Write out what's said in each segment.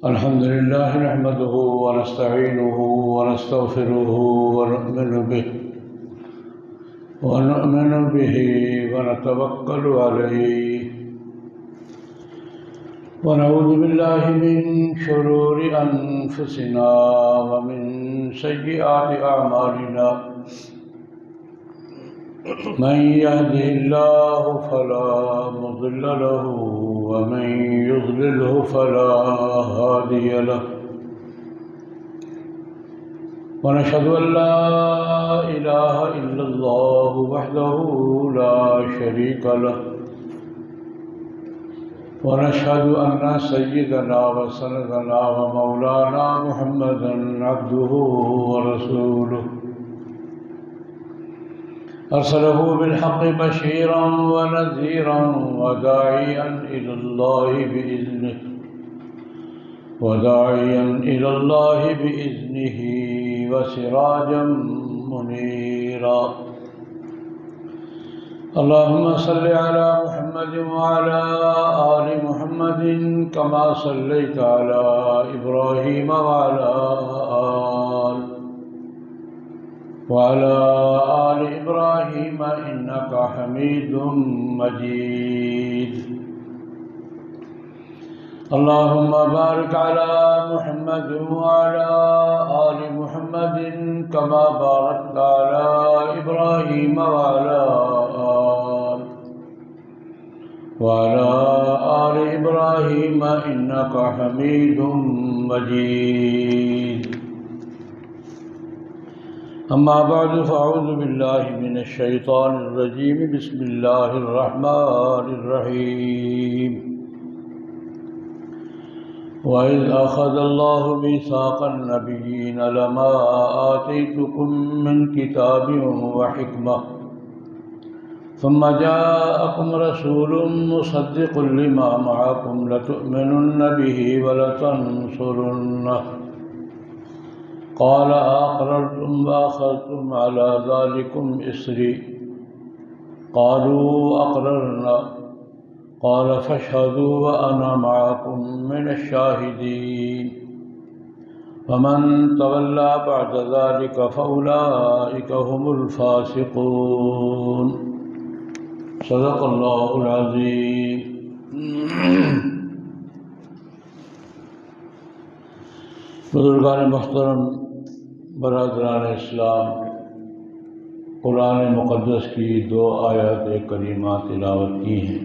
الحمد لله نحمده ونستعينه ونستغفره ونؤمن به ونتوكل عليه ونعوذ بالله من شرور أنفسنا ومن سيئات أعمالنا من يهده الله فلا مضل له ومن يضلله فلا هادي له ونشهد أن لا إله إلا الله وحده لا شريك له ونشهد أن سيدنا وسندنا ومولانا محمدا عبده ورسوله أرسله بالحق بشيرا ونذيرا وداعيا إلى الله بإذنه وسراجا منيرا اللهم صل على محمد وعلى آل محمد كما صليت على إبراهيم وعلى آل إبراهيم إنك حميد مجيد اللهم بارك على محمد وعلى آل محمد كما باركت على إبراهيم وعلى آل إبراهيم إنك حميد مجيد أما بعد فأعوذ بالله من الشيطان الرجيم بسم الله الرحمن الرحيم وإذ أخذ الله ميثاق النبيين لما آتيتكم من كتاب وحكمة ثم جاءكم رسول مصدق لما معكم لتؤمنن به ولتنصرنه قال أقررتم وأخذتم على ذلكم إصري قالوا أقررنا قال فاشهدوا وأنا معكم من الشاهدين ومن تولى بعد ذلك فأولئك هم الفاسقون صدق الله العظيم بزرگان محترم، برادران اسلام، قرآن مقدس کی 2 آیات کریمہ تلاوت کی ہیں۔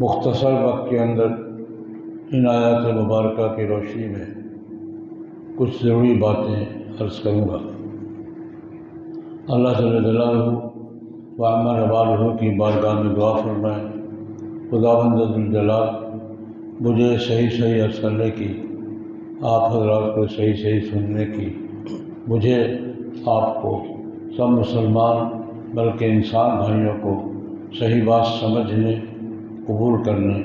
مختصر وقت کے اندر ان آیات مبارکہ کی روشنی میں کچھ ضروری باتیں عرض کروں گا۔ اللہ جل جلالہ و عظم جلالہ کی بارگاہ میں دعا فرمائیں، خداوند ذوالجلال مجھے صحیح عرض کرنے کی، آپ حضرات کو صحیح سننے کی، مجھے آپ کو سب مسلمان بلکہ انسان بھائیوں کو صحیح بات سمجھنے، قبول کرنے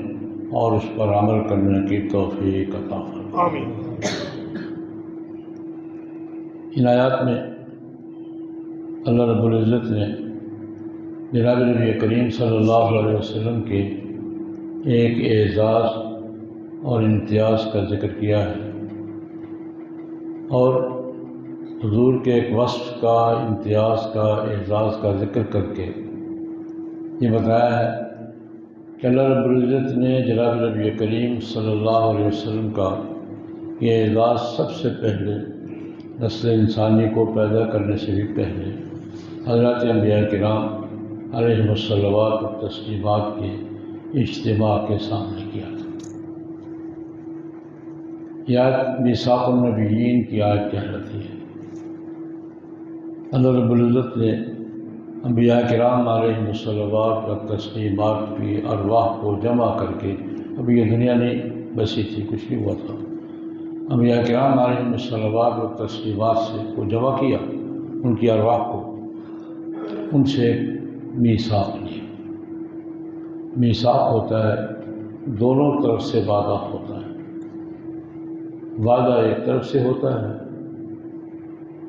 اور اس پر عمل کرنے کی توفیق عطا فرمائے۔ آمین۔ ان آیات میں اللہ رب العزت نے جناب نبی کریم صلی اللہ علیہ وسلم کے ایک اعزاز اور امتیاز کا ذکر کیا ہے، اور حضور کے ایک وصف کا، امتیاز کا، اعزاز کا ذکر کر کے یہ بتایا ہے کہ اللہ رب العزت نے جناب نبی کریم صلی اللہ علیہ وسلم کا یہ اعزاز سب سے پہلے نسل انسانی کو پیدا کرنے سے بھی پہلے حضرات انبیاء کرام علیہم الصلوات و تسلیمات کے اجتماع کے سامنے کیا تھا۔ یہ آیت میثاق النبیین کی آیت کہلاتی ہے۔ اللہ رب العزت نے انبیاء کرام علیہم الصلوات و تسلیمات کی ارواح کو جمع کر کے، ابھی یہ دنیا نہیں بسی تھی، کچھ نہیں ہوا تھا، انبیاء کرام علیہم الصلوات و تسلیمات سے کو جمع کیا، ان کی ارواح کو، ان سے میثاق لیا۔ میثاق ہوتا ہے دونوں طرف سے وعدہ ہوتا ہے، وعدہ ایک طرف سے ہوتا ہے،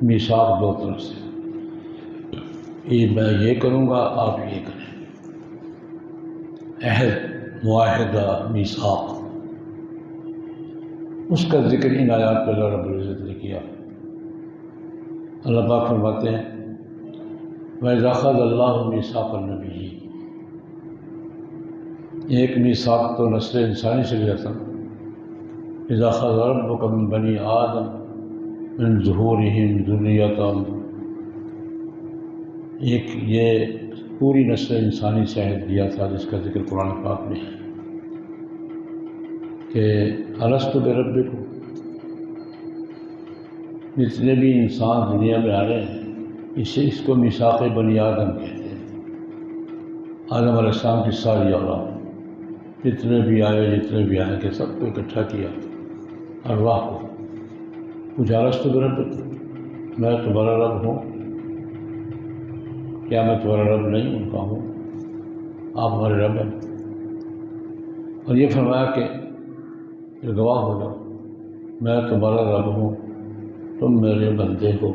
میثاق 2 طرف سے، میں یہ کروں گا آپ یہ کریں، عہد معاہدہ، میثاق، اس کا ذکر ان آیات پہ اللہ رب العزت نے کیا۔ اللہ پاک فرماتے ہیں وَإِذَا أَخَذَ اللَّهُ مِيثَاقَ النَّبِيِّينَ، ایک میثاق تو نسل انسانی سے لیا تھا، اذا اخذ ربک من بنی آدم من ظہورہم ذریتہم، ایک یہ پوری نسل انسانی سے عہد لیا تھا جس کا ذکر قرآن پاک میں ہے کہ الست بربکم، جتنے بھی انسان دنیا میں آ رہے ہیں اس کو میثاق بنی آدم کہتے ہیں۔ آدم علیہ السلام کی ساری اولاد، جتنے بھی آئے کہ سب کو اکٹھا کیا، ارواح کو، پوچھا الست بربکم، میں تمہارا رب ہوں؟ کیا میں تمہارا رب نہیں ان کا ہوں؟ آپ ہمارے رب ہیں۔ اور یہ فرمایا کہ گواہ ہو جاؤ میں تمہارا رب ہوں، تم میرے بندے ہو۔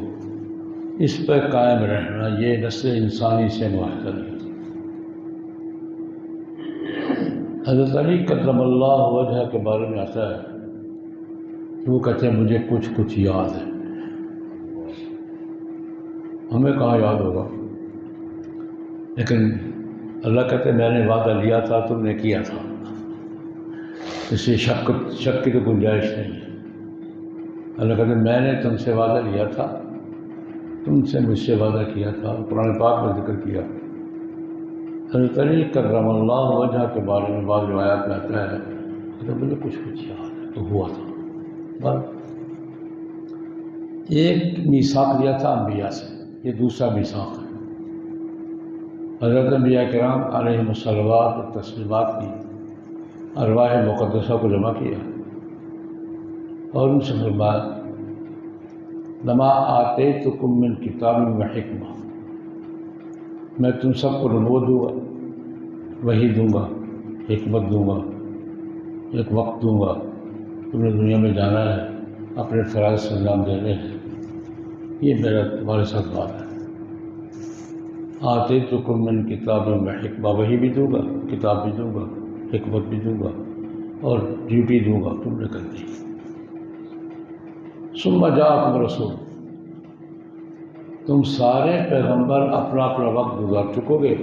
اس پہ قائم رہنا یہ نسل انسانی سے معاہدہ نہیں۔ حضرت علی کرم اللہ وجہ کے بارے میں آتا ہے کہ وہ کہتے ہیں مجھے کچھ یاد ہے۔ ہمیں کہاں یاد ہوگا، لیکن اللہ کہتے ہیں میں نے وعدہ لیا تھا، تم نے کیا تھا، اس سے شک کی تو گنجائش نہیں ہے۔ اللہ کہتے ہیں میں نے تم سے وعدہ لیا تھا، تم سے مجھ سے وعدہ کیا تھا، قرآن پاک میں ذکر کیا۔ حضرت علی کرم اللہ وجہ کے بارے میں بعض روایات میں آتا ہے کہ مجھے کچھ یاد ہے تو ہوا تھا۔ بس ایک میثاق لیا تھا انبیاء سے، یہ دوسرا میثاق ہے۔ حضرت انبیاء کرام علیہم الصلوات و تسلیمات کی ارواح مقدسہ کو جمع کیا اور ان سے فرمایا لما آتیتکم من کتاب و حکمہ، میں تم سب کو نبوت دوں گا، وحی دوں گا، حکمت دوں گا، ایک وقت دوں گا، تم نے دنیا میں جانا ہے، اپنے فرائض سے انجام دینے ہیں، یہ میرا تمہارے ساتھ بات ہے۔ آتیتکم من کتاب و حکمہ، وحی بھی دوں گا، کتاب بھی دوں گا، حکمت بھی دوں گا اور ڈیوٹی دوں گا، تم نے کر دی۔ ثم جاءکم رسول، تم سارے پیغمبر اپنا اپنا وقت گزار چکو گے،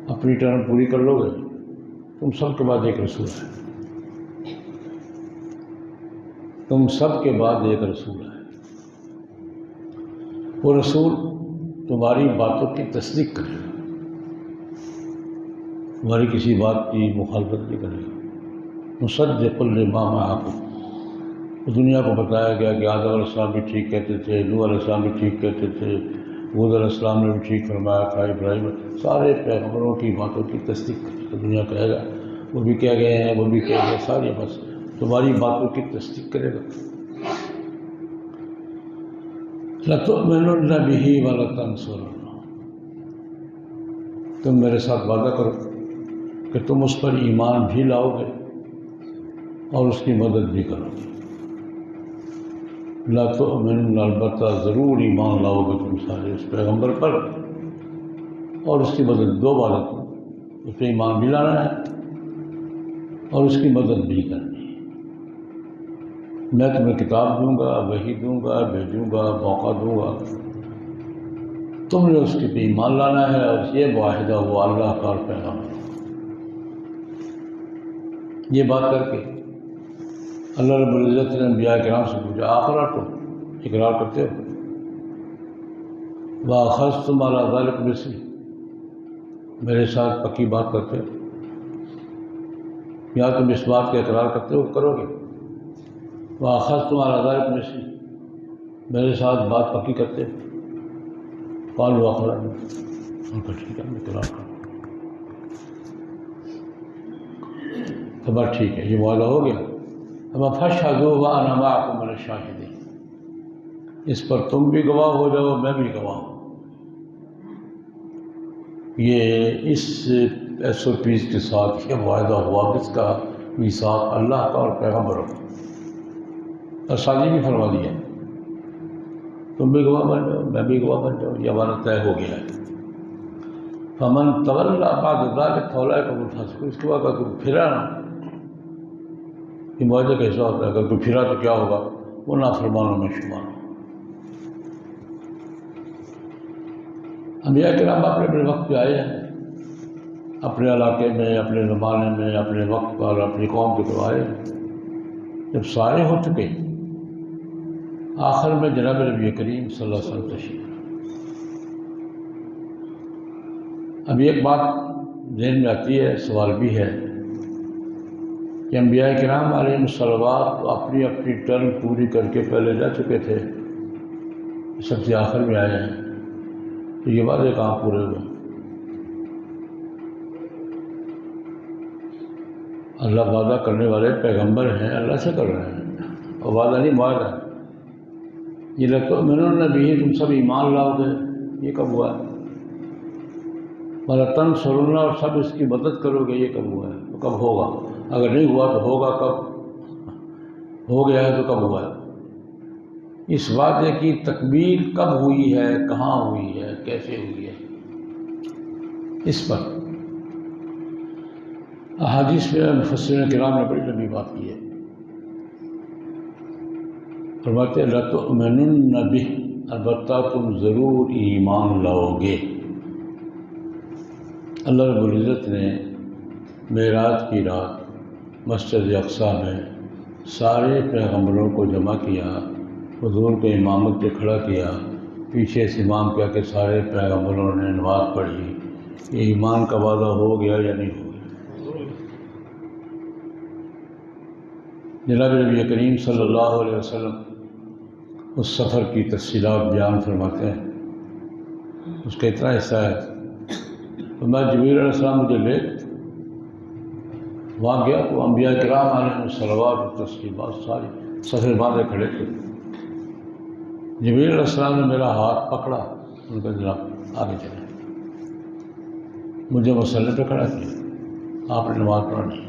اپنی ٹرم پوری کر لو گے، تم سب کے بعد ایک رسول ہے، تم سب کے بعد ایک رسول ہے۔ وہ رسول تمہاری باتوں کی تصدیق کرے گا، تمہاری کسی بات کی مخالفت نہیں کرے گا۔ مصدق لما معکم، دنیا کو بتایا گیا کہ آدم علیہ السلام بھی ٹھیک کہتے تھے، نوح علیہ السلام بھی ٹھیک کہتے تھے، حود علیہ السلام نے بھی ٹھیک فرمایا تھا، ابراہیم، سارے پیغمبروں کی باتوں کی تصدیق کرے گا۔ دنیا کہے گا وہ بھی کہہ گئے ہیں، وہ بھی کہہ گئے، ساری بس تمہاری باتوں کی تصدیق کرے گا۔ لَتُؤْمِنُنَّ بِهِ وَلَتَنْصُرُنَّهُ، تم میرے ساتھ وعدہ کرو کہ تم اس پر ایمان بھی لاؤ گے اور اس کی مدد بھی کرو گے۔ لا تؤمنون، البتہ ضرور ایمان لاؤ گے تم سارے اس پیغمبر پر اور اس کی مدد، دو باتیں، اس پہ ایمان بھی لانا ہے اور اس کی مدد بھی کرنی ہے۔ میں تمہیں کتاب دوں گا، وحی دوں گا، بھیجوں گا، موقع دوں گا، تم نے اس کے پہ ایمان لانا ہے اور یہ معاہدہ ہوا اللہ کا اور پیغمبر۔ یہ بات کر کے اللہ رب العزت نے انبیاء کرام سے پوچھا آخر تم اقرار کرتے ہو؟ وَأَخَذْتُمْ عَلَىٰ ذَلِكَ مِثْلِي، میرے ساتھ پکی بات کرتے ہو؟ یا تم اس بات کا اقرار کرتے ہو کرو گے؟ وَأَخَذْتُمْ عَلَىٰ ذَلِكَ مِثْلِي، میرے ساتھ بات پکی کرتے ہو؟ قالوا أقررنا، ان کا ٹھیک ہے ہم اقرار کریں۔ تو بس ٹھیک ہے، یہ معاہدہ ہو گیا۔ اب فاشهدوا وأنا معكم من الشاهدين، اس پر تم بھی گواہ ہو جاؤ، میں بھی گواہ ہوں۔ یہ اس SOPs کے ساتھ یہ معاہدہ ہوا کس کا؟ میثاق اللہ کا اور پیغمبروں کا۔ اور شادی بھی فرما دیا، تم بھی گواہ بن جاؤ، میں بھی گواہ بن جاؤ، یہ ہمارا طے ہو گیا ہے۔ فمن تولا بعد ذلك فاولئک هم الفاسقون، اس کے بعد اگر کوئی پھرا نا، یہ معاہدہ کیسا ہوتا ہے؟ اگر کوئی پھرا تو کیا ہوگا؟ وہ نافرمانوں میں شمار ہو۔ انبیاء کرام اپنے اپنے وقت پہ آئے ہیں، اپنے علاقے میں، اپنے زمانے میں، اپنے وقت پر، اپنی قوم کے تو آئے ہیں۔ جب سارے ہو چکے، آخر میں جناب نبی کریم صلی اللہ علیہ وسلم تشریف۔ ابھی ایک بات ذہن میں آتی ہے، سوال بھی ہے کہ انبیاء کرام علیہ الصلوات اپنی اپنی ٹرن پوری کر کے پہلے جا چکے تھے، سب سے آخر میں آئے ہیں، تو یہ وعدے کہاں پورے ہوئے؟ اللہ وعدہ کرنے والے پیغمبر ہیں، اللہ سے کر رہے ہیں، اور وعدہ نہیں معاہدہ۔ یہ لَتُؤْمِنُنَّ بِهِ، تم سب ایمان لاؤ گے، یہ کب ہوا ہے؟ وَلَتَنْصُرُنَّ، اور سب اس کی مدد کرو گے، یہ کب ہوا ہے؟ تو کب ہوگا؟ اگر نہیں ہوا تو ہوگا کب؟ ہو گیا ہے تو کب ہوا ہے؟ اس وعدے کی تکمیل کب ہوئی ہے، کہاں ہوئی ہے، کیسے ہوئی ہے؟ اس پر احادیث میں مفسرین کرام نے بڑی لمبی بات کی ہے۔ فرماتے ہیں لَتُؤْمِنُنَّ بِهِ، البتہ تم ضرور ایمان لاؤ گے۔ اللہ رب العزت نے معراج کی رات مسجد اقصیٰ میں سارے پیغمبروں کو جمع کیا، حضور کو امامت پہ کھڑا کیا، پیچھے سے امام کیا کہ سارے پیغمبروں نے نماز پڑھی۔ یہ ایمان کا وعدہ ہو گیا یا نہیں ہو گیا؟ جناب نبی کریم صلی اللہ علیہ وسلم اس سفر کی تفصیلات بیان فرماتے ہیں، اس کا اتنا حصہ ہے۔ تو میں جبریل علیہ السلام مجھے لے وہاں گیا تو انبیاء کرام علیہ الصلوات و تسلیمات ساری صفحے باندھے کھڑے تھے۔ جبریل علیہ السلام نے میرا ہاتھ پکڑا، ان کا جناب آگے چلے، مجھے مسلح پہ کھڑا کیا، آپ نے نماز پڑھنی۔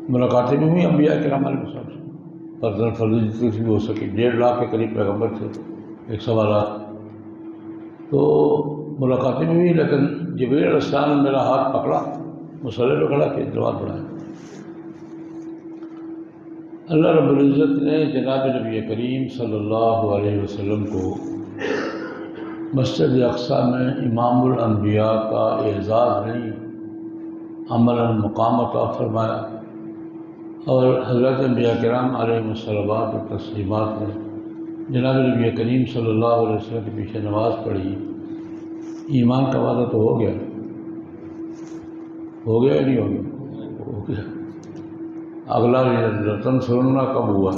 ملاقاتیں بھی ہوئی انبیاء کرام علیہ السلام سے، فرضاً فرضی جتنی بھی ہو سکی، 1.5 لاکھ کے قریب پیغمبر تھے، 1.25 لاکھ، تو ملاقاتیں بھی ہوئی، لیکن جبریل علیہ السلام نے میرا ہاتھ پکڑا، مسلح پہ کھڑا کیا، نماز پڑھایا۔ اللہ رب العزت نے جناب نبی کریم صلی اللہ علیہ وسلم کو مسجد اقصیٰ میں امام الانبیاء کا اعزاز نہیں، عملاً مقام عطا فرمایا، اور حضرت انبیاء کرام علیہ الصلوات و تسلیمات نے جناب نبی کریم صلی اللہ علیہ وسلم کے پیچھے نماز پڑھی۔ ایمان کا وعدہ تو ہو گیا، ہو گیا یا نہیں ہو گیا؟ ہو گیا۔ اگلا لَتَنْصُرُنَّ کب ہوا؟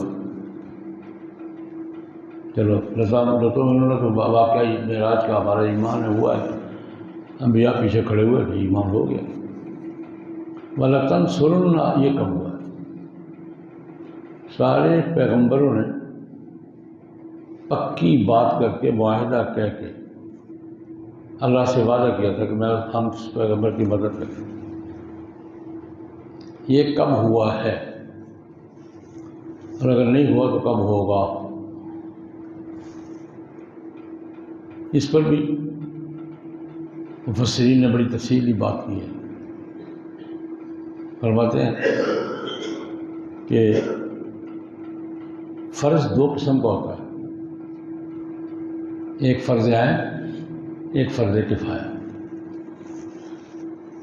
چلو لَتُؤْمِنُنَّ تو واقعی معراج کا ہمارا ایمان ہوا ہے، انبیاء پیچھے کھڑے ہوئے تھے، ایمان ہو گیا۔ وَلَتَنْصُرُنَّ یہ کب ہوا؟ سارے پیغمبروں نے پکی بات کر کے، معاہدہ کہہ کے اللہ سے وعدہ کیا تھا کہ میں ہم اس پیغمبر کی مدد کریں۔ یہ کب ہوا ہے، اور اگر نہیں ہوا تو کب ہوگا؟ اس پر بھی مفسرین نے بڑی تفصیلی بات کی ہے۔ فرماتے ہیں کہ فرض 2 قسم کا ہوتا ہے، ایک فرض عین، ایک فرض کفایہ۔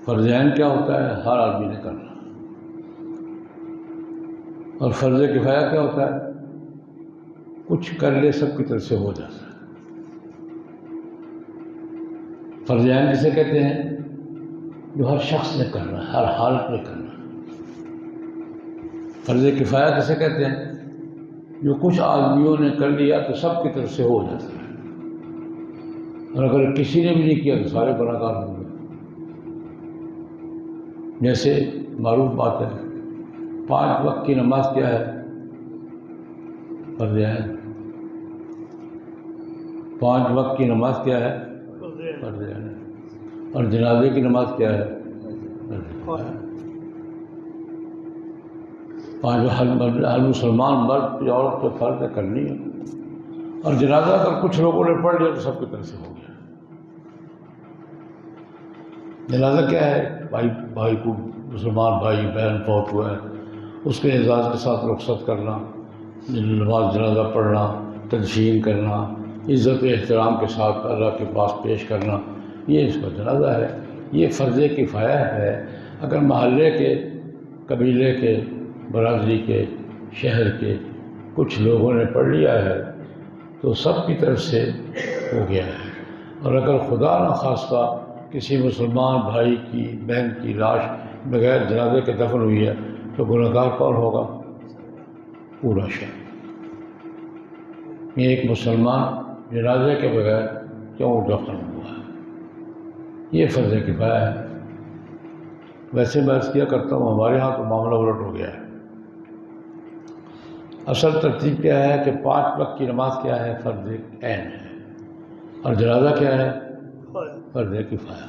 فرض عین کیا ہوتا ہے؟ ہر آدمی نے کرنا۔ اور فرض کفایہ کیا ہوتا ہے؟ کچھ کر لے، سب کی طرف سے ہو جاتا ہے۔ فرض عین کسے کہتے ہیں؟ جو ہر شخص نے کرنا ہے، ہر حالت میں کرنا ہے۔ فرض کفایہ کسے کہتے ہیں؟ جو کچھ آدمیوں نے کر لیا تو سب کی طرف سے ہو جاتا ہے، اور اگر کسی نے بھی نہیں کیا تو سارے گناہ گار ہوں گے۔ جیسے معروف بات ہے، 5 وقت کی نماز کیا ہے؟ فرض عین۔ 5 وقت کی نماز کیا ہے؟ فرض عین۔ اور جنازے کی نماز کیا ہے؟ ہر مسلمان مرد یا عورت کو فرض کرنی ہے، اور جنازہ اگر کچھ لوگوں نے پڑھ لیا تو سب کی طرف سے ہو گیا۔ جنازہ کیا ہے؟ بھائی کو، مسلمان بھائی بہن فوت ہوا ہے، اس کے اعزاز کے ساتھ رخصت کرنا، نماز جنازہ پڑھنا، تدفین کرنا، عزت و احترام کے ساتھ اللہ کے پاس پیش کرنا، یہ اس کا جنازہ ہے۔ یہ فرض کفایہ ہے۔ اگر محلے کے، قبیلے کے، برادری کے، شہر کے کچھ لوگوں نے پڑھ لیا ہے تو سب کی طرف سے ہو گیا ہے، اور اگر خدا نخواستہ کسی مسلمان بھائی کی، بہن کی لاش بغیر جنازے کے دفن ہوئی ہے تو گنہگار کون ہوگا؟ پورا شہر۔ یہ ایک مسلمان جنازے کے بغیر کیوں دفن ہوا ہے؟ یہ فرض کفایہ ہے۔ ویسے میں عرض کیا کرتا ہوں ہمارے ہاں تو معاملہ الٹ ہو گیا ہے۔ اصل ترتیب کیا ہے کہ 5 وقت کی نماز کیا ہے؟ فرض عین ہے، اور جنازہ کیا ہے؟ فرض کفایہ۔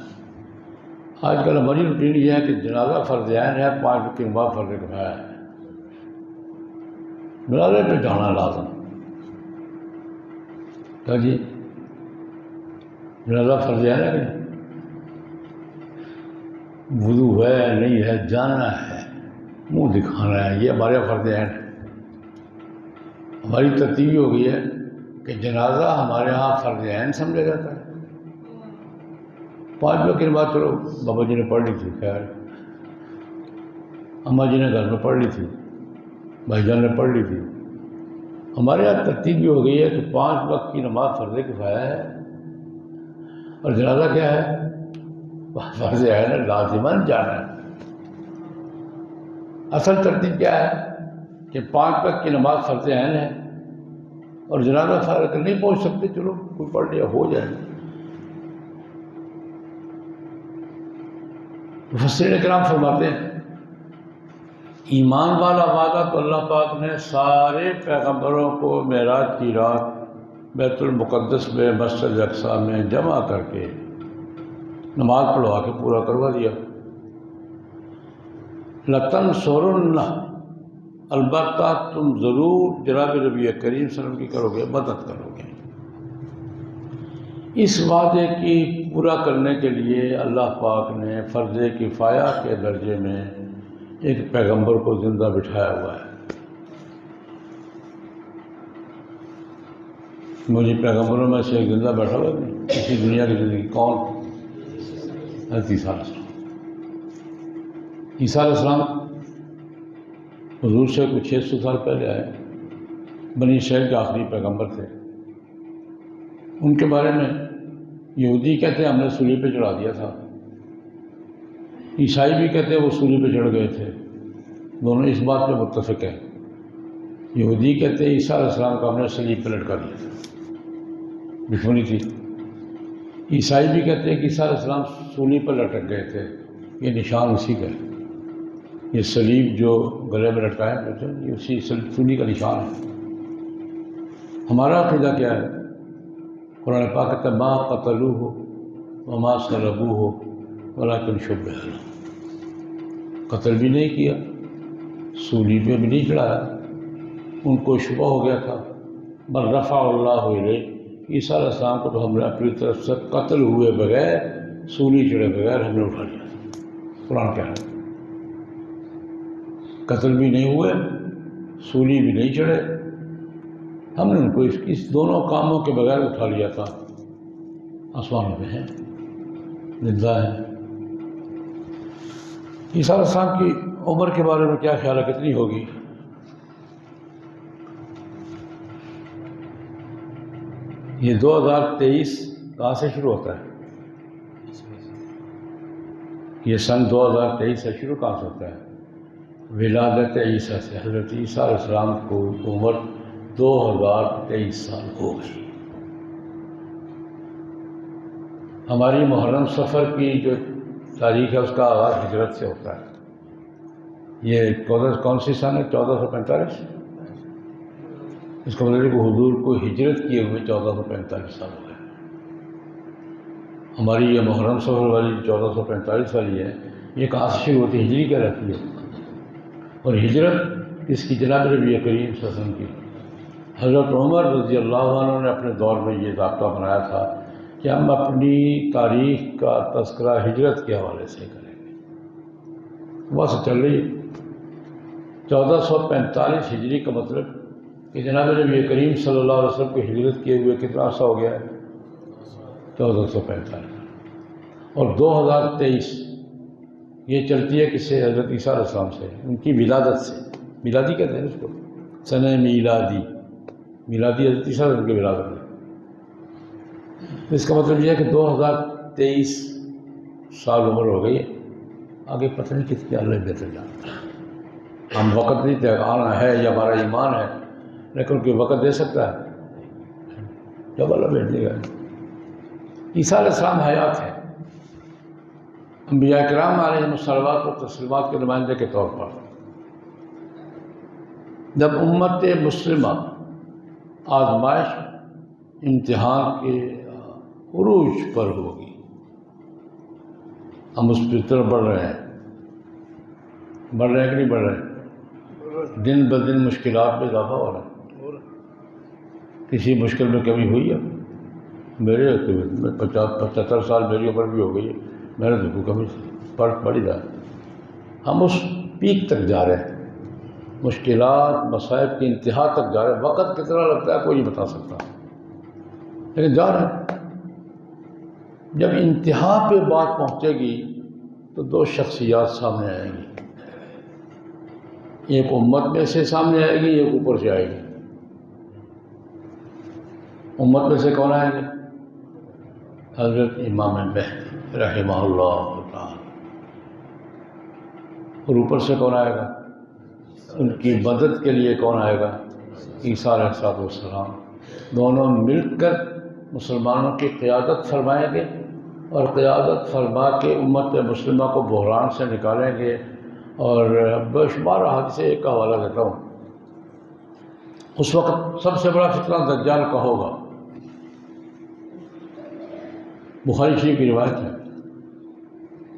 آج کل ہماری روٹین یہ ہے کہ جنازہ فرض عین ہے، 5 وقت کی نماز فرض کفایہ ہے۔ جنازے پہ جانا لازم کیا جی؟ جنازہ فرض عین ہے کہ وضو ہے نہیں ہے، جانا ہے، منہ دکھانا ہے، یہ ہمارے فرض عین ہے۔ ہماری ترتیب ہو گئی ہے کہ جنازہ ہمارے ہاں فرض عین سمجھا جاتا ہے۔ 5 وقت کی نماز چلو بابا جی نے پڑھ لی تھی، خیر اماں جی نے گھر میں پڑھ لی تھی، بھائی جان نے پڑھ لی تھی۔ ہمارے یہاں ترتیب یہ ہو گئی ہے کہ 5 وقت کی نماز فرض کفایہ ہے، اور جنازہ کیا ہے؟ فرض عین ہے، لازماً جانا ہے۔ اصل ترتیب کیا ہے کہ 5 وقت کی نماز فرض عین ہے، اور جنازہ فرض نہیں پہنچ سکتے، چلو کوئی پڑھ لیا، ہو جائے۔ مفسرین کرام فرماتے ہیں ایمان والا وعدہ تو اللہ پاک نے سارے پیغمبروں کو معراج کی رات بیت المقدس میں مسجد اقصیٰ میں جمع کر کے نماز پڑھوا کے پورا کروا دیا۔ لَتَنْصُرُنَّهُ، البتہ تم ضرور جناب نبی کریم صلی اللہ علیہ وسلم کی کرو گے، مدد کرو گے۔ اس وعدے کی پورا کرنے کے لیے اللہ پاک نے فرض کفایہ کے درجے میں ایک پیغمبر کو زندہ بٹھایا ہوا ہے۔ مجھے پیغمبروں میں سے ایک زندہ بیٹھا ہوا ہے اسی دنیا کی زندگی، کون؟ حضرت عیسیٰ علیہ السلام۔ عیسیٰ علیہ السلام حضور سے کچھ 600 سال پہلے آئے، بنی اسرائیل کے آخری پیغمبر تھے۔ ان کے بارے میں یہودی کہتے ہیں ہم نے سولی پہ چڑھا دیا تھا، عیسائی بھی کہتے ہیں وہ سولی پہ چڑھ گئے تھے، دونوں اس بات پہ متفق ہیں۔ یہودی کہتے ہیں عیسیٰ علیہ السلام کو ہم نے صلیب پہ لٹکا دیا تھا، دشمنی تھی۔ عیسائی بھی کہتے ہیں کہ عیسیٰ علیہ السلام سولی پر لٹک گئے تھے، یہ نشان اسی کا ہے۔ یہ صلیب جو گلے میں لٹکایا یہ اسی سولی کا نشان ہے۔ ہمارا عقیدہ کیا ہے؟ قرآن پاک کہتا ہے ما قتلوہ وما صلبوہ ولکن شبہ لہم، قتل بھی نہیں کیا، سولی پہ بھی نہیں چڑھایا، ان کو شبہ ہو گیا تھا۔ بل رفع اللہ الیہ، عیسیٰ علیہ السلام کو تو ہم نے اپنی طرف سے قتل ہوئے بغیر، سولی چڑھے بغیر ہم نے اٹھا لیا تھا۔ قرآن کیا ہے؟ قتل بھی نہیں ہوئے، سولی بھی نہیں چڑھے، ہم نے ان کو اس دونوں کاموں کے بغیر اٹھا لیا تھا۔ آسمانوں پہ ہیں، زندہ ہیں۔ عیسیٰ علیہ السلام کی عمر کے بارے میں کیا خیال ہے، کتنی ہوگی؟ یہ 2023 کہاں سے شروع ہوتا ہے؟ یہ سن 2023 سے شروع کہاں سے ہوتا ہے؟ ولادت عیسیٰ سے۔ حضرت عیسیٰ علیہ السلام کو عمر 2023 سال ہو گئی۔ ہماری محرم سفر کی جو تاریخ ہے اس کا آغاز ہجرت سے ہوتا ہے۔ یہ کون سی سن ہے؟ 1445۔ اس کا مطلب ہے کہ حضور کو ہجرت کیے ہوئے 1445 سال ہو گئے۔ ہماری یہ محرم سفر والی 1445 والی ہے، یہ کہاں سے شروع ہوتی ہے؟ ہجری کیا رہتی ہے، اور ہجرت اس کی جناب نبی کریم صلی اللہ علیہ وسلم کی۔ حضرت عمر رضی اللہ عنہ نے اپنے دور میں یہ ضابطہ بنایا تھا کہ ہم اپنی تاریخ کا تذکرہ ہجرت کے حوالے سے کریں گے۔ بس چل رہی ہے 1445 ہجری کا مطلب کہ جناب نبی کریم صلی اللہ علیہ وسلم کو ہجرت کیے ہوئے کتنا عرصہ ہو گیا ہے؟ 1445۔ اور 2023 یہ چلتی ہے کس سے؟ حضرت عیسیٰ علیہ السلام سے، ان کی ولادت سے۔ میلادی کہتے ہیں اس کو، سنہ میلادی، میلادی حضرت عیسیٰ علیہ السلام کی ولادت ہے۔ اس کا مطلب یہ ہے کہ 2023 سال عمر ہو گئی ہے، آگے پتہ نہیں کتنی اللہ بہتر جانتا ہے۔ ہم وقت نہیں طے آنا ہے یا ہمارا ایمان ہے، لیکن کوئی وقت دے سکتا ہے جب اللہ بھیج دے گا۔ عیسیٰ علیہ السلام حیات ہے، انبیاء کرام علیہم الصلوات و تسلیمات کے نمائندے کے طور پر۔ جب امت مسلمہ آزمائش امتحان کے عروج پر ہوگی، ہم اس کی طرف بڑھ رہے ہیں کہ نہیں بڑھ رہے ہیں؟ دن بدن مشکلات میں اضافہ ہو رہا ہے۔ کسی مشکل میں کمی ہوئی ہے؟ میرے 75 سال میری عمر بھی ہو گئی ہے، میرے تو کمی فرق پڑ ہی رہا ہے۔ ہم اس پیک تک جا رہے ہیں، مشکلات مصائب کی انتہا تک جا رہے ہیں۔ وقت کتنا لگتا ہے کوئی نہیں بتا سکتا، لیکن جا رہے ہیں۔ جب انتہا پہ بات پہنچے گی تو دو شخصیات سامنے آئیں گی، ایک امت میں سے سامنے آئے گی، ایک اوپر سے آئے گی۔ امت میں سے کون آئیں گے؟ حضرت امام مہدی رحمہ اللہ تعالی۔ اور اوپر سے کون آئے گا؟ ان کی مدد کے لیے کون آئے گا؟ عیسیٰ علیہ السلام۔ دونوں مل کر مسلمانوں کی قیادت فرمائیں گے، اور قیادت فرما کے امت مسلمہ کو بحران سے نکالیں گے۔ اور بے شمار حادثے ایک کا حوالہ دیتا ہوں۔ اس وقت سب سے بڑا فتنہ دجال کا ہوگا۔ بخاری شریف کی روایت ہے،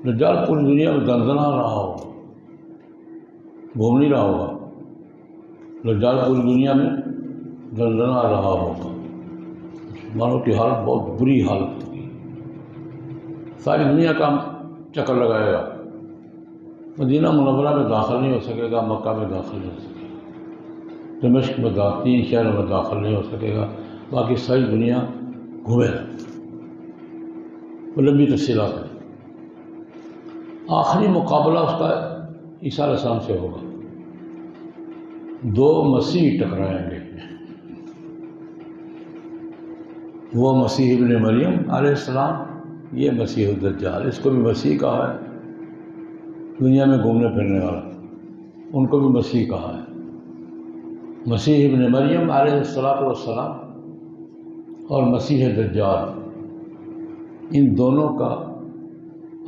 دجال پوری دنیا میں دندنا رہا ہوگا، گھوم نہیں رہا ہوگا، دجال پوری دنیا میں دندنا رہا ہوگا۔ مسلمانوں کی حالت بہت بری حالت ہوگی، ساری دنیا کا چکر لگائے گا، مدینہ منورہ میں داخل نہیں ہو سکے گا، مکہ میں داخل نہیں ہو سکے گا، دمشق میں 3 شہروں میں داخل نہیں ہو سکے گا، باقی ساری دنیا گھومے گا۔ وہ لمبی تفصیلات ہے۔ آخری مقابلہ اس کا عیسیٰ علیہ السلام سے ہوگا، 2 مسیح ٹکرائیں گے۔ وہ مسیح ابن مریم علیہ السلام، یہ مسیح الدجال، اس کو بھی مسیح کہا ہے، دنیا میں گھومنے پھرنے والا، ان کو بھی مسیح کہا ہے۔ مسیح ابن مریم علیہ السلام اور مسیح دجال، ان دونوں کا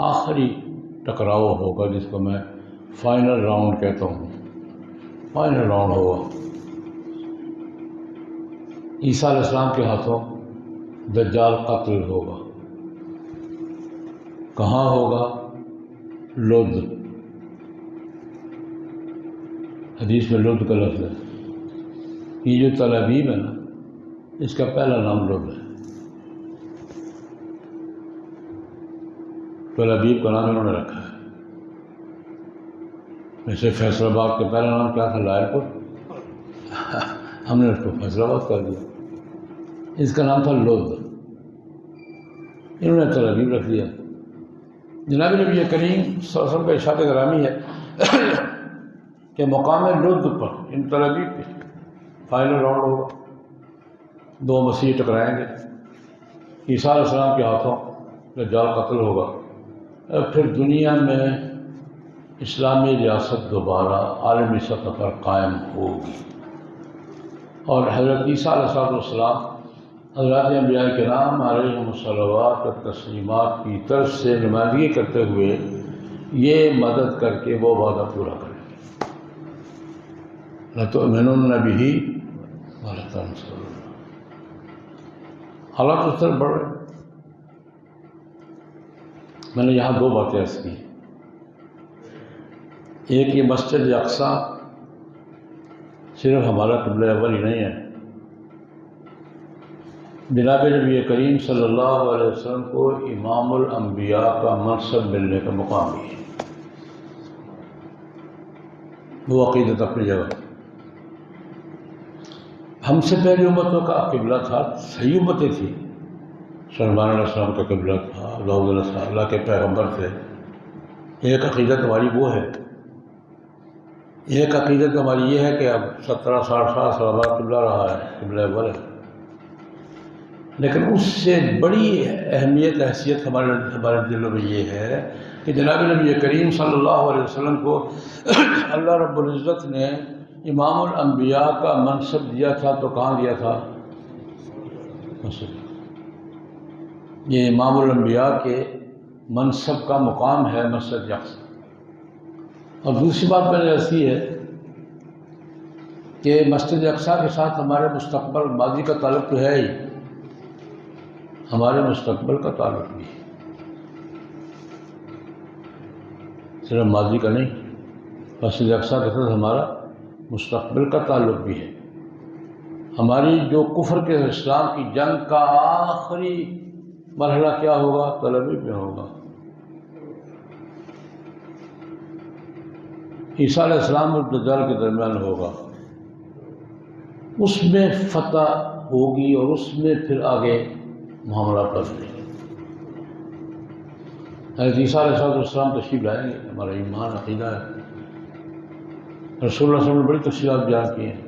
آخری ٹکراؤ ہوگا، جس کو میں فائنل راؤنڈ کہتا ہوں۔ فائنل راؤنڈ ہوگا، عیسیٰ علیہ السلام کے ہاتھوں دجال قتل ہوگا۔ کہاں ہوگا؟ لد، حدیث میں لد کا لفظ ہے۔ یہ جو تل ابیب ہے نا، اس کا پہلا نام لد ہے۔ تل ابیب کا نام انہوں نے رکھا ہے۔ ویسے فیصل آباد کا پہلا نام کیا تھا؟ لائر پور، ہم نے اس کو فیصل آباد کر دیا۔ اس کا نام تھا لد، انہوں نے تل ابیب رکھ دیا۔ جناب نبی کریم صلی اللہ علیہ وسلم کا ارشاد گرامی ہے کہ مقام لد پر، ان تل ابیب پہ فائنل راؤنڈ ہوگا، 2 مسیح ٹکرائیں گے، عیسیٰ علیہ السلام کے ہاتھوں دجال قتل ہوگا، اور پھر دنیا میں اسلامی ریاست دوبارہ عالمی سطح پر قائم ہوگی۔ اور حضرت عیسیٰ علیہ السلام حضرات انبیاء کرام علیہم الصلوات و تسلیمات کی طرف سے نمائندگی کرتے ہوئے یہ مدد کر کے وہ وعدہ پورا کریں گے۔ لَتُؤْمِنُنَّ بِهِ وَلَتَنْصُرُنَّهُ۔ حالات اس طرح بڑھ رہے۔ میں نے یہاں 2 باتیں عرض کی، ایک یہ مسجد اقصیٰ صرف ہمارا قبلہ اول ہی نہیں ہے، جناب نبی کریم صلی اللہ علیہ وسلم کو امام الانبیاء کا منصب ملنے کا مقام بھی ہے، وہ عقیدت اپنی جگہ۔ ہم سے پہلی امتوں کا قبلہ تھا، صحیح امتیں تھیں، سلیمان علیہ السلام کا قبلہ تھا، داؤد علیہ السلام اللہ کے پیغمبر تھے۔ ایک عقیدت ہماری وہ ہے، ایک عقیدت ہماری یہ ہے کہ اب 17-60 سال بعد قبلہ رہا ہے، قبلہ اول ہے، لیکن اس سے بڑی اہمیت حیثیت ہمارے دلوں میں یہ ہے کہ جناب نبی کریم صلی اللہ علیہ وسلم کو اللہ رب العزت نے امام الانبیاء کا منصب دیا تھا، تو کہاں دیا تھا؟ یہ امام الانبیاء کے منصب کا مقام ہے مسجد اقصی۔ اور دوسری بات میں نے ایسی ہے کہ مسجد اقصی کے ساتھ ہمارے مستقبل ماضی کا تعلق تو ہے ہی، ہمارے مستقبل کا تعلق بھی ہے، صرف ماضی کا نہیں، مسجد اقصی کے ساتھ ہمارا مستقبل کا تعلق بھی ہے۔ ہماری جو کفر کے اسلام کی جنگ کا آخری مرحلہ کیا ہوگا؟ طلبی میں ہوگا۔ عیسیٰ علیہ السلام اور دجال کے درمیان ہوگا، اس میں فتح ہوگی اور اس میں پھر آگے معاملہ کریں گے۔ حضرت عیسیٰ علیہ السلام تشریف لائیں گے، ہمارا ایمان عقیدہ ہے۔ رسول اللہ صلی اللہ علیہ وسلم نے بڑی تفصیلات بیان کی ہیں،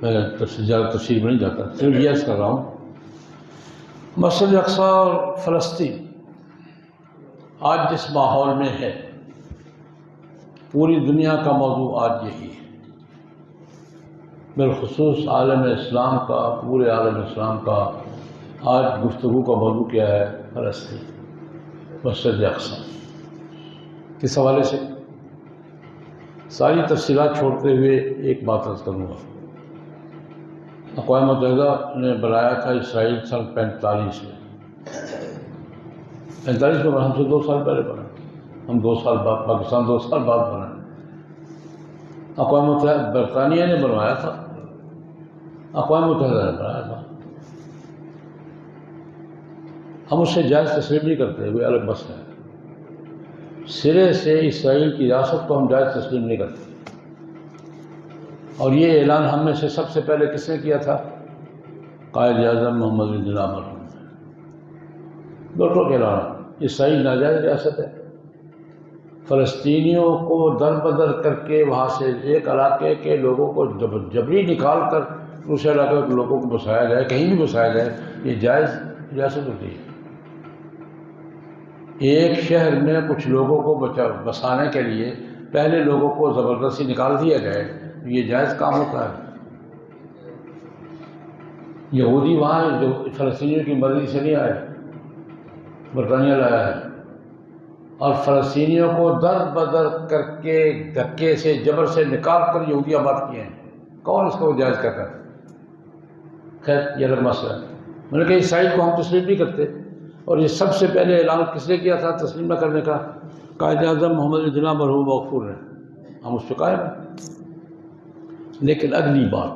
میں زیادہ تفصیل میں نہیں جاتا، صرف یہ عرض کر رہا ہوں مسجد اقصی اور فلسطین آج جس ماحول میں ہے، پوری دنیا کا موضوع آج یہی ہے، بالخصوص عالم اسلام کا، پورے عالم اسلام کا آج گفتگو کا موضوع کیا ہے؟ فلسطین، مسجد اقصی۔ کس حوالے سے؟ ساری تفصیلات چھوڑتے ہوئے ایک بات عرض کروں گا۔ اقوام متحدہ نے بنایا تھا اسرائیل سن 45 میں، 45 میں ہم سے 2 سال پہلے بنا، ہم 2 سال بعد، پاکستان 2 سال بعد بنا۔ اقوام متحدہ برطانیہ نے بنوایا تھا، اقوام متحدہ نے بنایا تھا، ہم اس سے جائز تسلیم نہیں کرتے، وہ الگ مسئلہ ہے۔ سرے سے اسرائیل کی ریاست کو ہم جائز تسلیم نہیں کرتے، اور یہ اعلان ہم میں سے سب سے پہلے کس نے کیا تھا؟ قائد اعظم محمد بن جناح مرحوم نے۔ دوٹوں کے اعلان، اسرائیل ناجائز ریاست ہے، فلسطینیوں کو در بدر کر کے وہاں سے ایک علاقے کے لوگوں کو جبری نکال کر دوسرے علاقے کے لوگوں کو بسایا جائے، کہیں بھی بسایا جائے، یہ جائز ریاست ہوتی ہے۔ ایک شہر میں کچھ لوگوں کو بسانے کے لیے پہلے لوگوں کو زبردستی نکال دیا جائے، یہ جائز کام ہوتا ہے۔ یہودی وہاں جو فلسطینیوں کی مرضی سے نہیں آئے، برطانیہ لایا ہے، اور فلسطینیوں کو در بدر کر کے دھکے سے جبر سے نکال کر یہودی آباد کیے ہیں۔ کون اس کو جائز کہتا ہے؟ خیر یہ الگ مسئلہ ہے۔ میں نے کہا اسرائیل کو ہم تسلیم نہیں کرتے، اور یہ سب سے پہلے اعلان کس نے کیا تھا تسلیم نہ کرنے کا؟ قائد اعظم محمد بن جناح مرحوم مغفور نے، ہم اس پہ قائم ہیں۔ لیکن اگلی بات،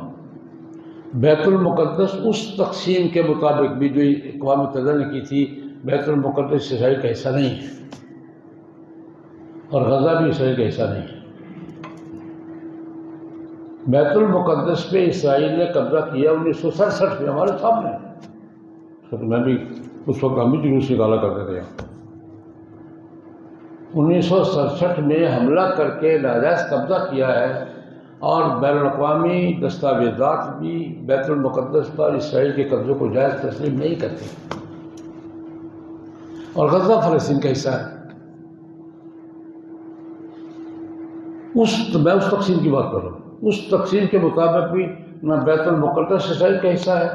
بیت المقدس اس تقسیم کے مطابق بھی جو اقوام متحدہ نے کی تھی، بیت المقدس اسرائیل کا حصہ نہیں ہے، اور غزہ بھی اسرائیل کا حصہ نہیں ہے۔ بیت المقدس پہ اسرائیل نے قبضہ کیا 1967 میں، ہمارے سامنے، میں بھی اس وقت ہم بھی جلوس نکالا کرتے تھے۔ 1967 میں حملہ کر کے ناجائز قبضہ کیا ہے، اور بین الاقوامی دستاویزات بھی بیت المقدس پر اسرائیل کے قبضوں کو جائز تسلیم نہیں کرتے، اور غزہ فلسطین کا حصہ ہے۔ میں اس تقسیم کی بات کر رہا ہوں، اس تقسیم کے مطابق بھی نہ بیت المقدس اسرائیل کا حصہ ہے،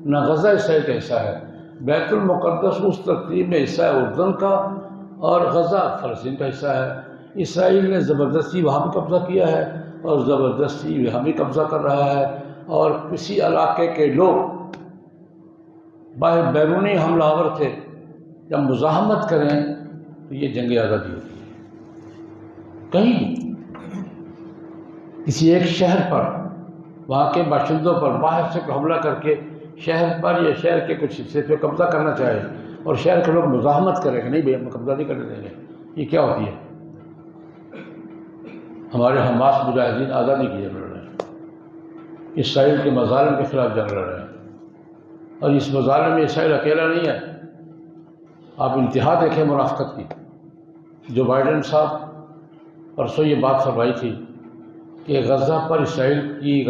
نہ غزہ اسرائیل کا حصہ ہے۔ بیت المقدس اس تقسیم میں حصہ ہے اردن کا، اور غزہ فلسطین کا حصہ ہے۔ اسرائیل نے زبردستی وہاں بھی قبضہ کیا ہے، اور زبردستی یہاں بھی قبضہ کر رہا ہے، اور کسی علاقے کے لوگ باہر بیرونی حملہ آور تھے، جب مزاحمت کریں تو یہ جنگ آزادی ہوتی ہے۔ کہیں کسی ایک شہر پر وہاں کے باشندوں پر باہر سے حملہ کر کے شہر پر یا شہر کے کچھ حصے پہ قبضہ کرنا چاہے اور شہر کے لوگ مزاحمت کریں کہ نہیں بھائی ہم قبضہ نہیں کرنے دیں گے، یہ کیا ہوتی ہے؟ ہمارے حماس مجاہدین آزادی کی جنگ لڑ رہے ہیں، اسرائیل کے مظالم کے خلاف جنگ لڑ رہے ہیں، اور اس مظالم میں اسرائیل اکیلا نہیں ہے۔ آپ انتہا دیکھیں منافقت کی۔ جو بائیڈن صاحب پرسوں یہ بات فرمائی تھی کہ غزہ پر اسرائیل کی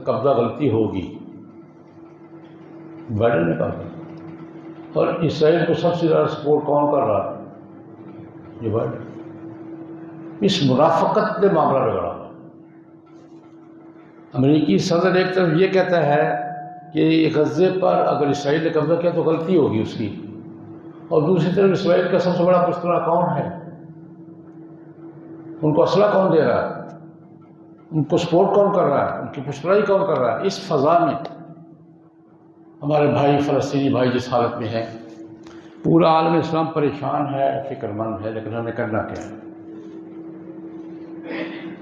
قبضہ غلطی ہوگی، بائیڈن نے کہا تھا، اور اسرائیل کو سب سے زیادہ سپورٹ کون کر رہا ہے؟ یہ بائیڈن۔ اس منافقت نے معاملہ بگڑا۔ امریکی صدر ایک طرف یہ کہتا ہے کہ غزے پر اگر اسرائیل نے قبضہ کیا تو غلطی ہوگی اس کی، اور دوسری طرف اسرائیل کا سب سے بڑا پشترا کون ہے؟ ان کو اسلحہ کون دے رہا ہے؟ ان کو سپورٹ کون کر رہا ہے؟ ان کی پشترائی کون کر رہا ہے؟ اس فضا میں ہمارے بھائی فلسطینی بھائی جس حالت میں ہیں، پورا عالم اسلام پریشان ہے، فکر مند ہے، لیکن ہمیں کرنا کیا ہے؟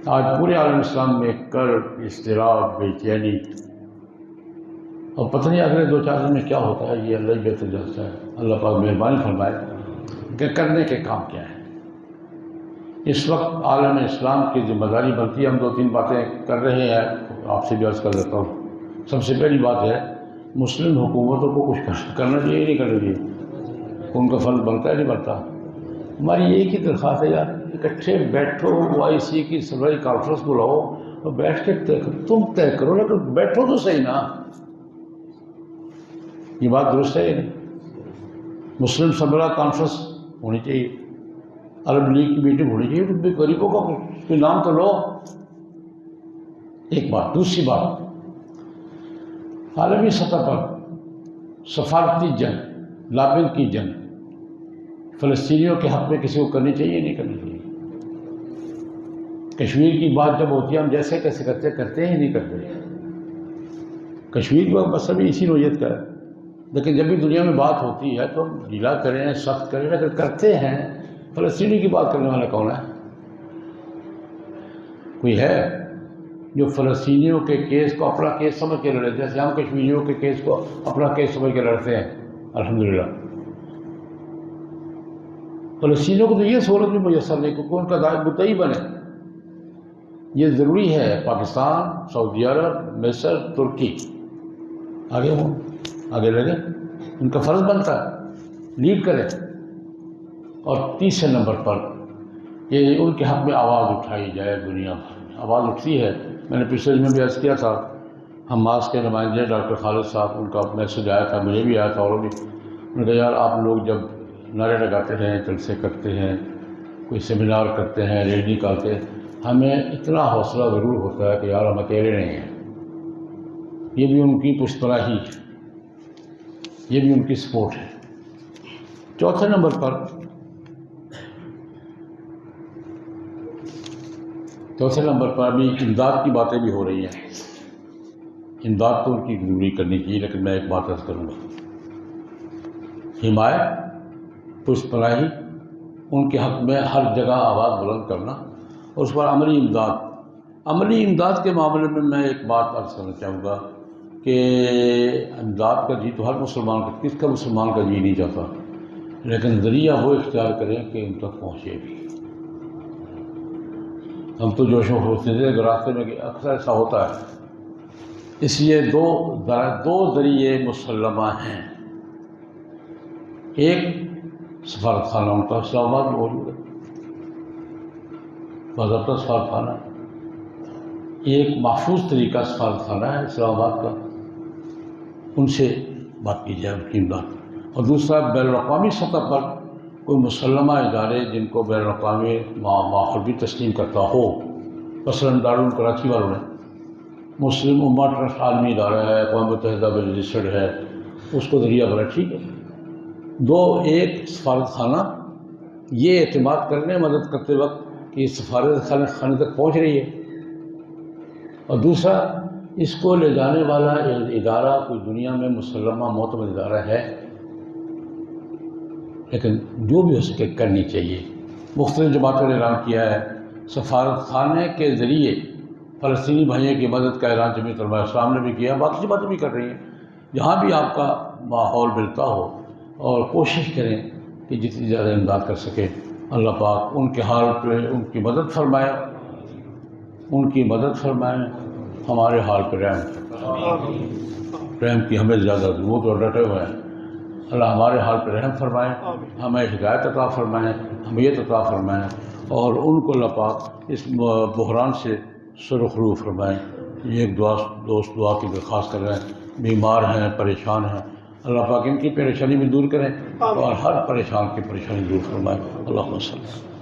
آج پورے عالم اسلام میں کرب، اضطراب، بے چینی، اور پتہ نہیں اگلے 2-4 دن میں کیا ہوتا ہے، یہ اللہ ہی بہتر جانتا ہے۔ اللہ پاک مہربانی فرمائے کہ کرنے کے کام کیا ہے۔ اس وقت عالم اسلام کی ذمہ داری بنتی ہے، ہم 2-3 باتیں کر رہے ہیں، آپ سے بھی عرض کر دیتا ہوں۔ سب سے پہلی بات ہے مسلم حکومتوں کو کچھ کرنا چاہیے نہیں کرنا چاہیے، ان کا فرض بنتا ہے نہیں بنتا۔ ہماری ایک ہی درخواست ہے یار، اکٹھے بیٹھو، OIC کی سربراہی کانفرنس بلاؤ اور بیٹھ کے تم طے کرو، لیکن بیٹھو تو صحیح نا۔ یہ بات درست ہے یا نہیں؟ مسلم سربراہ کانفرنس ہونی چاہیے، عرب لیگ کی میٹنگ ہونی چاہیے، تو غریبوں کا کوئی نام تو لو۔ ایک بات۔ دوسری بات، عالمی سطح پر سفارتی جنگ، لابنگ کی جنگ فلسطینیوں کے حق میں کسی کو کرنی چاہیے نہیں کرنی چاہیے؟ کشمیر کی بات جب ہوتی ہے ہم جیسے کیسے کرتے ہی نہیں کرتے۔ کشمیر کا مسئلہ بھی اسی نوعیت کا ہے، لیکن جب بھی دنیا میں بات ہوتی ہے تو ہم ڈھیلا کریں، سخت کریں، لیکن کرتے ہیں۔ فلسطینی کی بات کرنے والا کون ہے؟ کوئی ہے جو فلسطینیوں کے کیس کو اپنا کیس سمجھ کے لڑے، جیسے ہم کشمیریوں کے کیس کو اپنا کیس سمجھ کے لڑتے ہیں؟ الحمدللہ فلسطینیوں کو تو یہ سہولت بھی میسر نہیں کیونکہ ان کا مدعی بنے۔ یہ ضروری ہے پاکستان، سعودی عرب، مصر، ترکی آگے ہوں، آگے لگے، ان کا فرض بنتا ہے لیڈ کریں۔ اور تیسرے نمبر پر یہ ان کے حق میں آواز اٹھائی جائے، دنیا بھر میں آواز اٹھتی ہے۔ میں نے پچھلے میں بھی عرض کیا تھا، حماس کے نمائندے ڈاکٹر خالد صاحب، ان کا میسج آیا تھا، مجھے بھی آیا تھا، اور بھی انہوں نے کہا یار آپ لوگ جب نعرے لگاتے ہیں، جلسے کرتے ہیں، کوئی سیمینار کرتے ہیں، ریلی نکالتے ہیں، ہمیں اتنا حوصلہ ضرور ہوتا ہے کہ یار ہم اکیلے نہیں ہیں، یہ بھی ان کی پشتراہی ہے، یہ بھی ان کی سپورٹ ہے۔ چوتھے نمبر پر ابھی امداد کی باتیں بھی ہو رہی ہیں۔ امداد تو ان کی ضروری کرنی چاہیے، لیکن میں ایک بات عرض کروں گا، حمایت، پشت پناہی، ان کے حق میں ہر جگہ آواز بلند کرنا، اور اس پر عملی امداد کے معاملے میں میں ایک بات عرض کرنا چاہوں گا کہ امداد کا جی تو ہر مسلمان کا، کس کا مسلمان کا جی نہیں چاہتا، لیکن ذریعہ وہ اختیار کریں کہ ان تک پہنچے بھی۔ ہم تو جوش و خروش سے راستے میں اکثر ایسا ہوتا ہے، اس لیے دو ذریعے مسلمہ ہیں۔ ایک سفارت خانہ ان کا اسلام آباد میں موجود ہے، باضابطہ سفارت خانہ، ایک محفوظ طریقہ سفارت خانہ ہے اسلام آباد کا، ان سے بات کی جائے، ان کی امداد۔ اور دوسرا بین الاقوامی سطح پر کوئی مسلمہ ادارے جن کو بین الاقوامی ماحول بھی تسلیم کرتا ہو، مثلاً دارالعلوم کراچی والوں نے مسلم امہ ٹرسٹ عالمی ادارہ ہے، اقوام متحدہ میں رجسٹرڈ ہے، اس کو ذریعہ بنا، ٹھیک ہے۔ ایک سفارت خانہ یہ اعتماد کرنے مدد کرتے وقت کہ یہ سفارت خانے تک پہنچ رہی ہے، اور دوسرا اس کو لے جانے والا ادارہ کوئی دنیا میں مسلمہ معتمد ادارہ ہے، لیکن جو بھی ہو سکے کرنی چاہیے۔ مختلف جماعتوں نے اعلان کیا ہے سفارت خانے کے ذریعے فلسطینی بھائیوں کی مدد کا اعلان جمعیت علماء اسلام نے بھی کیا، باقی باتیں بھی کر رہی ہیں۔ جہاں بھی آپ کا ماحول ملتا ہو اور کوشش کریں کہ جتنی زیادہ امداد کر سکے، اللہ پاک ان کے حال پہ ان کی مدد فرمائے، ان کی مدد فرمائے، ہمارے حال پہ رحم کی ہمیں زیادہ ضرورت اور ڈٹے ہوئے ہیں۔ اللہ ہمارے حال پہ رحم فرمائے، ہمیں ہدایت عطا فرمائے، حمیت عطا فرمائے، اور ان کو اللہ پاک اس بحران سے سرخرو فرمائے۔ یہ ایک دوست دعا کی درخواست کر رہے ہیں، بیمار ہیں، پریشان ہیں، اللہ پاک ان کی پریشانی بھی دور کریں اور ہر پریشان کی پریشانی دور فرمائے۔ اللہم صلی اللہ